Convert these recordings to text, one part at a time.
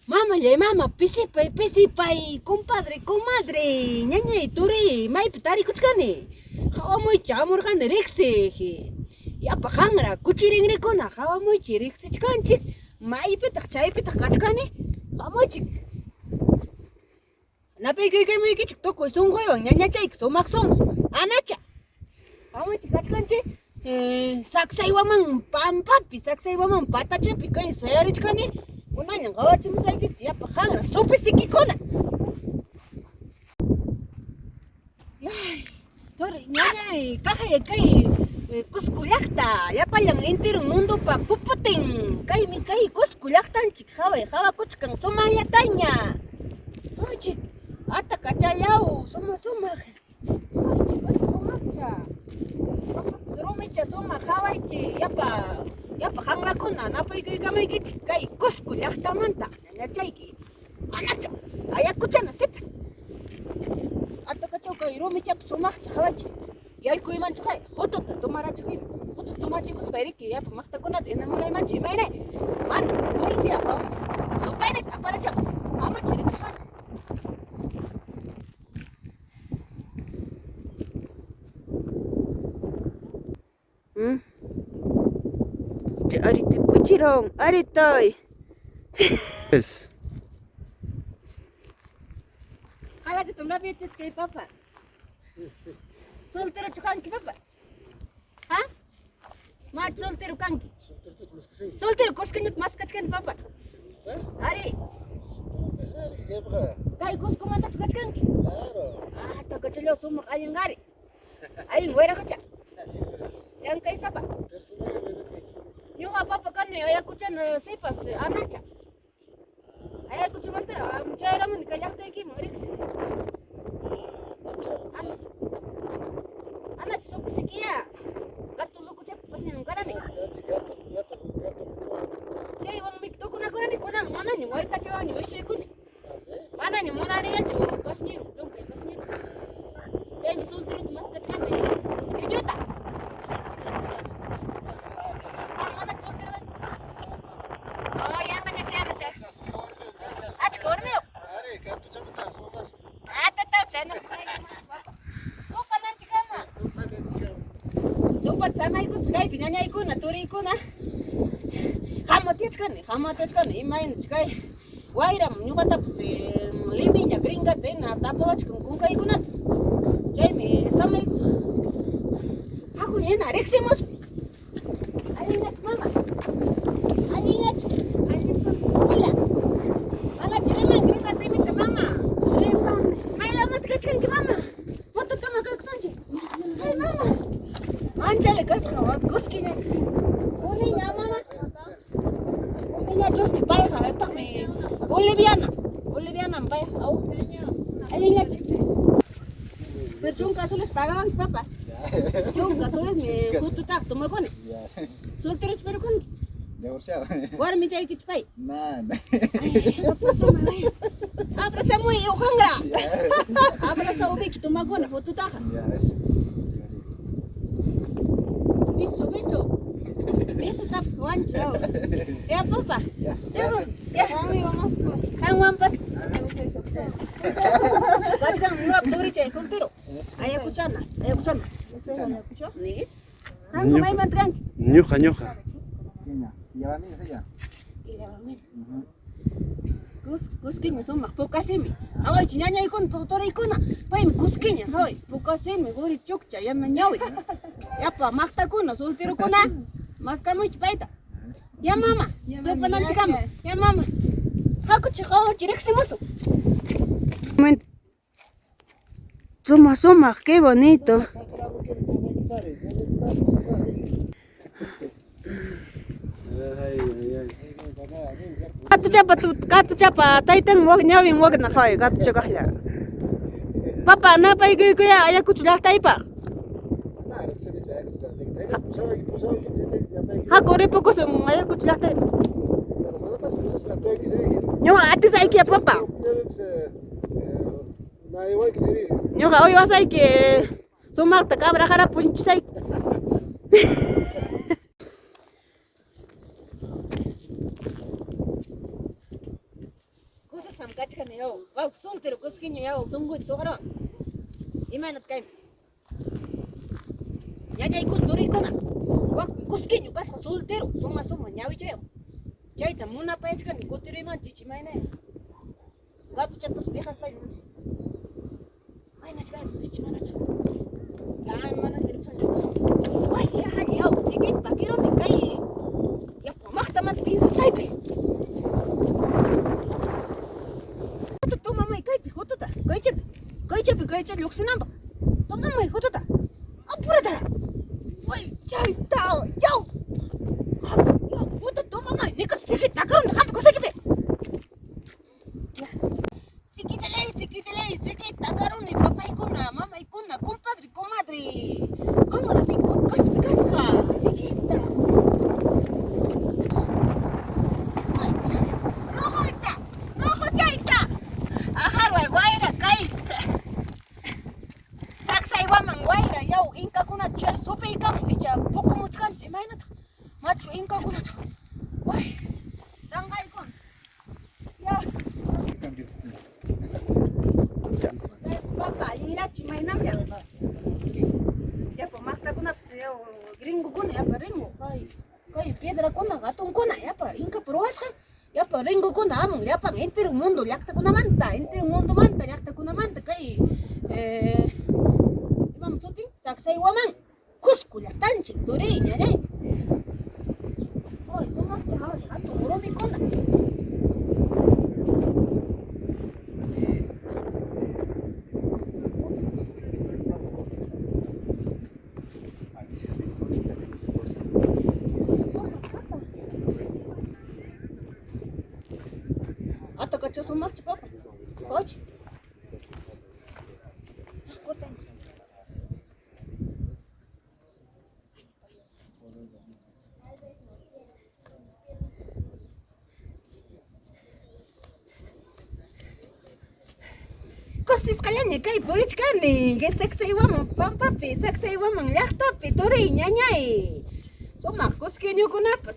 Mama, ya mama, pisipay, compadre, comadre, ñañay, turi, maypi tarikuchkani. Hawamuychi amurqani riqsik. Yapa hangra, kuchiringrikuna, hawamuychi riqsichkanchik. Maypitaq chaypitaq kachkani, hawamuychik. Napaykuykaymaykichik tukuy sunquywan ñañachayki sumaq sumaq. Anacha. Hawamuychik kachkanchik. SAQSAYHUAMÁN pampapi, SAQSAYHUAMÁN patachapi kay sayarichkani. Kunañan qawachimusaykichik yapa hangra supisikikuna. Yay, turi ñañay kajay kay CUSCO llaqta yapallan entero mundopa puputin kaymi kay CUSCO llaqtanchik hawakuchkan sumanllataña. Oychik ata kachallaw sumaq rumicha sumaq hawaychik yapa hanrakuna napaykuykamaykichik kay CUSCO llaqtamanta ñañachayki anacha ayakuchana sipas ata kachaw kay rumichapi sumaqchik hawaychik yaykuymanchik kay hututa tumarachik hututa tumachikuspayriki yapa maqtakunata enamunaymanchik imaynay mana policía hawamachik supaynita aparachaq amachik riqsipani. Ariti puchirong, aritoy. Yes. Kala tu nabi tit kay papa. Soltero chukanki papa. Ha? Ma soltero kanki. Soltero koskanyut maskatkan papa. Ari. Kay CUSCO manta chukachkanki. Claro. Ah, takachalo sumak ayang gari. Ayang wera kacha. Yang kay sapa. Yung papa kani ayakuchan sipas anacha. Ayakuchan mantara mchayra mun kayakta ki moriksi. Anacha sopisikia. Gatulu kucha pasin karani. Jay wang mikto kuna kunang mana ni waita chawani wishe kuni. Mana ni mona ni achu pasni dongke pasni. Jay misul turut maskat kani. Skrijuta. Sama ikut sekali pinanya ikut naturi ikut na hamat kan imain sekali wairam nyuka tap se liminya gringa tena tapawach kungka ikut na jadi sama ikut aku ni narik sih mus alingat mama alingat gula mana cerita gringa sih minta mama lepas mai lamat kacang ke mama foto tama kau kunci hai mama Anjale kasih kuskinya, uninya mama, uninya just bayar apa me, Boliviana bayar, au, alingat, berjungka sulit tagang papa, jungka sulit me, kutu tak tu makone, sulit terus berukun, war me cai kit pai, apa semua iu kangra, apa semua ubi tu makone, kutu tak. Isso tá pronto. É papa. Ya, kami vamos. Kang wampas. Bakang nuap duri cai soltero. Ayah kucana. Nis. Kang mai mantran. Ñuja. Llévame esa ya. Kuskinya sumak pokasimi. Awai cinyanya ikon tora ikona. Pai kuskinya, hoi. Pokasimi gori chukcha ya menyawi. Yapa makta kuna soltero kuna. Mas kamu cipaita. Ya mama. Depan nanti kamu. Ya mama. Aku cakap direct musuh. Suma, qué bonito. Katu capa, taitan wog nyawing wog na kau, katu cakap ya. Papa, napa ikut ya? Ayah kucu dah taipa. Aku repoko sung ayah kucu dah taipa. Nyo ati sa iki papa. Nyo ka oy wasa iki sumak ta kabra kara punch sa. cachcan yo. Wow, soltero cusqueño yo, son good sogro. Imanat kay. Ñañay culturicona. Wa cusqueño casca soltero, soma ñawi yo. Chayta muna pachkan kutiriman chichimayne. Gato chatos dejas pay. Ay, nas kay chichimanacho. Ay, mana dirupsan. Ay, ya, tiket pakiro ni kay. Ya pamaktamat pinsa kaype. Toma mai kaype hotota. Kaychep luksinamba. Toma mai hotota. Apurata. Ay, chaita, chau. Ya, foto toma mai. Nikas tiket takaron hap kosekipe. Sikitele, takaron ni papa ikuna, mama ikuna, compadre, comadre. Cámara, amigo, casca. Sikita. Rojo chaita. Aharwa guaira kais. SAQSAYHUAMÁN guaira yau inka kuna chay sope ikam icha poco muchkan imaynata. Machu inka kuna. Wai. Tangay kon. Ya. Papa, ira chimaynaya. Ya po mas kuna gringo kuna ya ringo. Kay piedra kuna gatong kuna ya pa inka proasca. Ya pa ringo kuna among ya pa enter mundo yakta kuna manta, enter mundo manta yakta kuna manta kay imam suting SAQSAYHUAMÁN CUSCO yaktanchi turiña ne. Oy, somos chavales, ato moromi kuna. Ato cacho somos papa. Oye. Cortamos. Costis calanya kay porich kani, que SAQSAYHUAMÁN pampapi, SAQSAYHUAMÁN llaqtapi turay ñañay. Somaq cusqueñukunapas,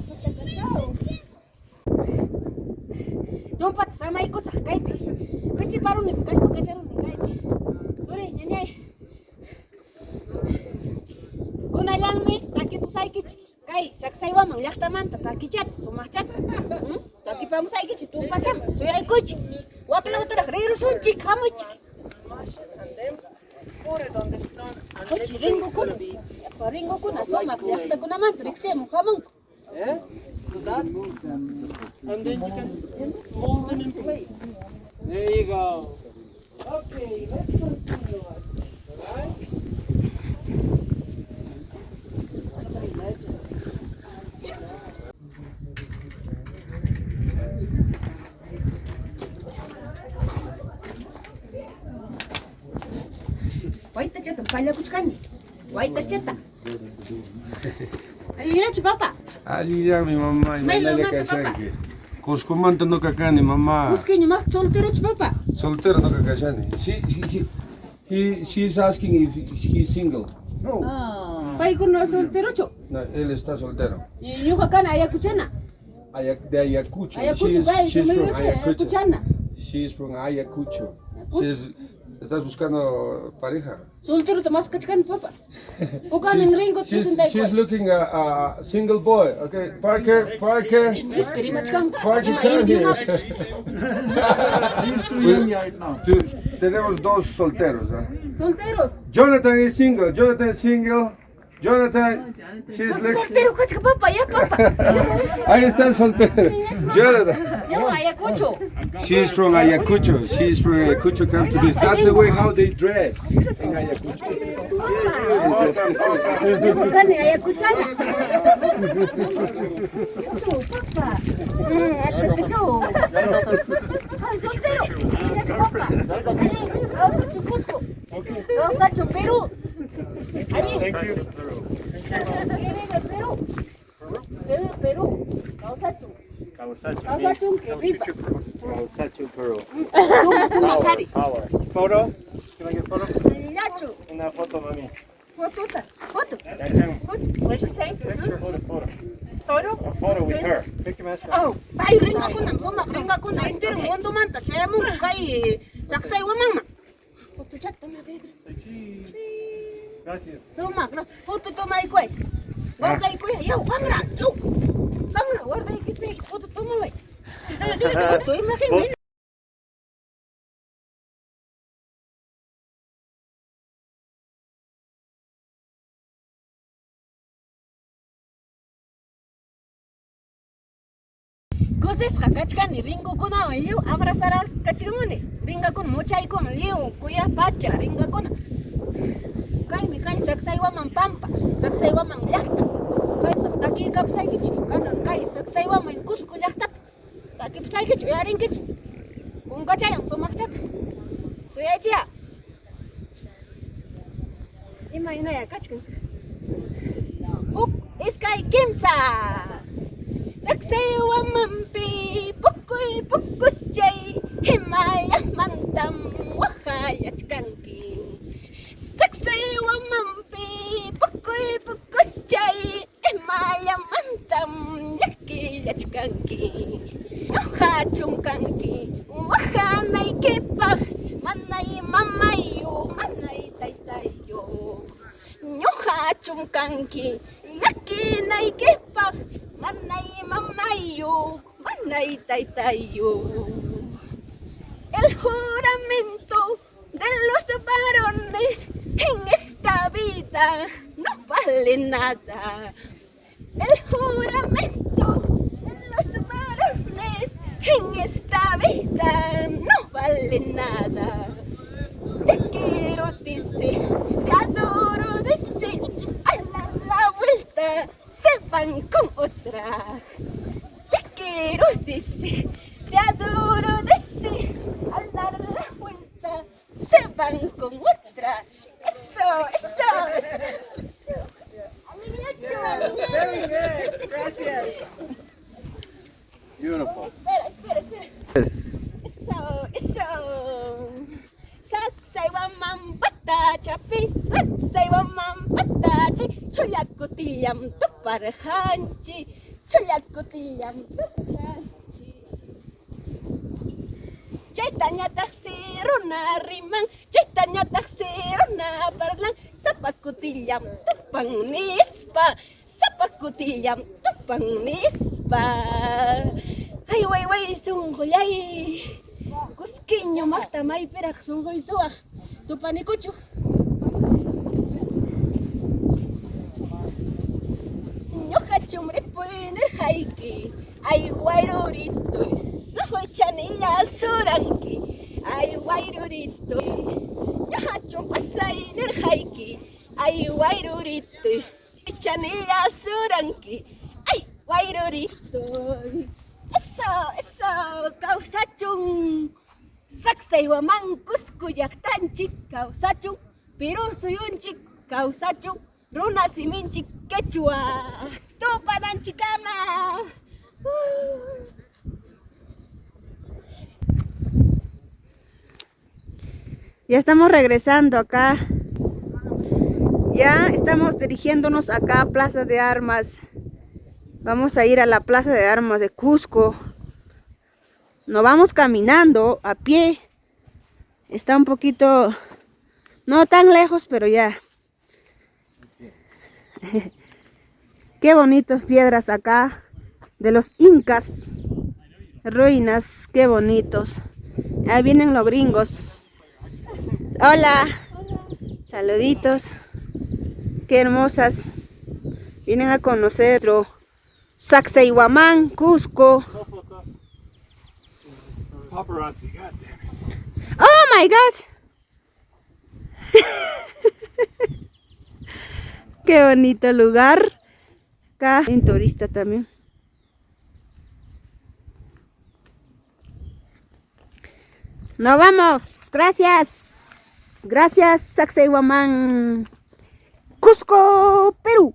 sutacachao. Dompat samay ko sa kaypi. Kasi parang ni kay pagkacharon ni kaypi. Turay ñañay. Kuna lang mi taki pusay kich. Kay SAQSAYHUAMÁN llaqtamanta takichat sumachat. Taki pamusay kich tumpacham. Suyay kuch. Wakla otra regreso chic hamuch. ¿Dónde están? Kuch ringo kuna. Ringo kuna somak llaqta kuna man Riksiykusun hamung. Yeah? So that's, and then you can mold them in place. There you go. Okay, let's continue. Alright? Waita chata pala kuchkani. Waita chata. Aliñachi papa. Aliña mi mamá y May me lo que mata, papá. que Cusco manta no cacani mamá. Cusqueño mak soltero papa. Soltero no cacani. She's asking if he's single. No. Pai kuno soltero cho. No, él está soltero. Y yo kana ayakuchana. De Ayacucho. Ayacucho, guys, She's yo me from dice Ayacucho. ayakuchana. She's from Ayacucho. ¿Estás buscando pareja? Soltero te mas kachkan papa. Ukan en ringo She's looking a single boy. Okay, Parker. Esperi machkan. Parker, Ima come indio here. map. He's too young right now. Tenemos dos solteros. Solteros. Jonathan is single. Jonathan, she's like. Soltero kachka papa ya papa. Ahí está el soltero. Jonathan. Yo ayakucho. She's from Ayacucho. Come to this. That's the way how they dress in Ayacucho. Ukan ayakuchana. Papa. Ayakucho. Ay, soltero. Papa. Vamos a CUSCO. Vamos a PERÚ. Thank you. Perú. Causachu. Causachu, Peru. Sumacari. Power. Photo? Can I get a photo? Yachu. Una foto, mami. Foto. That's him. What's she saying? Picture, photo. A photo with her. Take your mask off. Ay, ringa ko na, sumak, ringa ko na. Entero mundo man, tatsaya mo kay SAQSAYHUAMÁN. Foto chat, tama kayo. Gracias. Sumak, foto tomay ko eh. Guarda ko eh. Yo, camera, yo. Camera, guarda ko eh. Foto tomay. Foto eh, mafing. Kusis kakachkan ni ringo kuna liu abrazar kachimuni ringa kun muchay kun liu kuya pacha ringa kuna kai mi kai SAQSAYHUAMÁN pampa SAQSAYHUAMÁN llaqta kai taki kapsay kichi kanan kai SAQSAYHUAMÁN CUSCO llaqta taki kapsay kichi yarin kichi kun kachayang sumakchat suyachia ima ina ya kachkan huk iskay kimsa SAQSAYHUAMÁN pi pukuy pukusyay himaya mantam wahayachkanki SAQSAYHUAMÁN pi pukuy pukusyay himaya mantam yakiyachkanki ñuqa chunkanki wahanaykipaq manay mamayu manay taytayu ñuqa chunkanki yakinaykipaq manay mamayo, manay taytayo. El juramento de los varones en esta vida no vale nada. El juramento de los varones en esta vida no vale nada. Te quiero decir, te adoro decir, a la vuelta se van con otra. Te quiero decir, te adoro decir, a dar la vuelta se van con otra. Eso, eso. Gracias. Beautiful. Espera. Eso. SAQSAYHUAMÁN patachapi, SAQSAYHUAMÁN patachi, choyakutiyam tuparhanchi, choyakutiyam tuparhanchi. Chaytañataq siruna riman, chaytañataq siruna parlan, sapakutiyam tupan nispa, sapakutiyam tupan nispa. Ay, way, sunquyay. Cusquiño maqta maypiraq sunquy suwaq tupanikuchu ñuqa chumripuy nirqayki ay wayrurituy suquy chanilla suranki ay wayrurituy ñuqa chumpasay nirqayki ay wayrurituy chanilla suranki ay wayrurituy. Eso, kawsachun SAQSAYHUAMÁN CUSCO llaqtanchik kawsachun Perú suyunchik kawsachun runa siminchik quechua tupananchikama. Ya estamos regresando acá. Ya estamos dirigiéndonos acá a Plaza de Armas. Vamos a ir a la Plaza de Armas de Cusco. Nos vamos caminando a pie. Está un poquito, no tan lejos, pero ya. Qué bonitas piedras acá de los incas. Ruinas, qué bonitos. Ahí vienen los gringos. Hola. Saluditos. Qué hermosas. Vienen a conocerlo. SAQSAYHUAMÁN, Cusco. Paparazzi, God damn it. Oh my God. Qué bonito lugar. Acá hay un turista también. Nos vamos. Gracias. Gracias, SAQSAYHUAMÁN. Cusco, Perú.